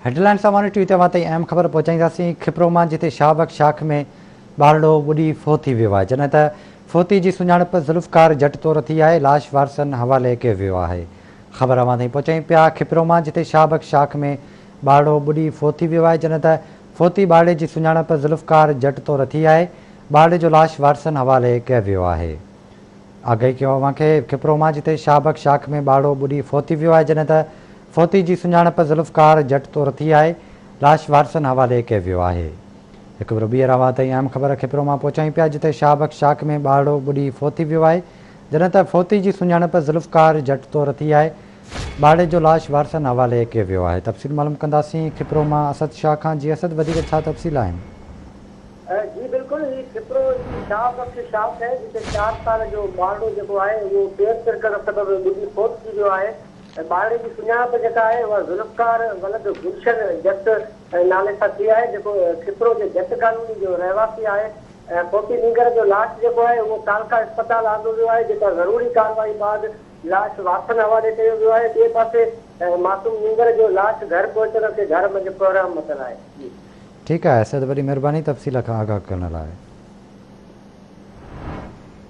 Headline सामान्य TV तव्हां ताईं अहम ख़बर पहुचाईंदासीं। खिप्रो मां जिते शाहबग शाख में ॿारड़ो ॿुॾी फोती वियो आहे, जॾहिं त फोती जी सुञाणप ज़ुल्फ़कार जट तौरु थी आहे। लाश वारसनि हवाले कयो वियो आहे। ख़बर अवां ताईं पहुचायूं पिया। खिप्रो मां जिते शाहबग शाख में ॿारड़ो ॿुॾी फोती वियो आहे, जॾहिं त फोती ॿारड़े जी सुञाणप ज़ुल्फ़कार जट तौरु थी आहे। ॿारड़े जो लाश वारसनि हवाले कयो वियो आहे। आगाही कयो अव्हांखे। खिप्रो मां जिते शाहबग शाख में ॿारड़ो ॿुॾी फोती वियो आहे, जॾहिं त फोती जी सुञाणप ज़ुल्फ़कार जट तौरु थी आहे। लाश वारसनि हवाले कयो वियो आहे। हिकु भेरो ॿीहर अवां ताईं अहम ख़बर खिप्रो मां पहुचायूं पिया, जिते शाहबग शाख में ॿारड़ो ॿुॾी फोती वियो आहे, जॾहिं त फोती जी सुञाणप ज़ुल्फ़कार जट तौरु थी आहे। ॿारड़े जो लाश वारसनि हवाले कयो वियो आहे। तफ़सील मालूम कंदासीं खिप्रो मां असद शाह खां। जी असद, वधीक छा तफ़सील आहिनि? जी बिल्कुल, ये खिप्रो शाहबग शाख है जिते 4 साल जो ॿारड़ो जेको आहे उहो तेज़ तिरकण सबबि ॿुॾी फोत थी वियो आहे। ॿारड़े जी सुञाणप जेका आहे उहा ज़ुल्फ़कार वलद गुलशन जट नाले सां थी आहे, जेको खिप्रो जे जट कॉलोनी जो रहवासी आहे। फोती नींगर जो लाश जेको आहे उहो कालका अस्पताल आंदो वियो आहे, जेका ज़रूरी कार्रवाई बाद लाश वारसनि हवाले कयो वियो आहे। ॿिए पासे मासूम नींगर जो लाश घर पहुचण ते घर मंझि प्रोग्राम मथल आहे। ठीकु आहे असद, वॾी महिरबानी तफ़सील खां आगाह करण लाइ।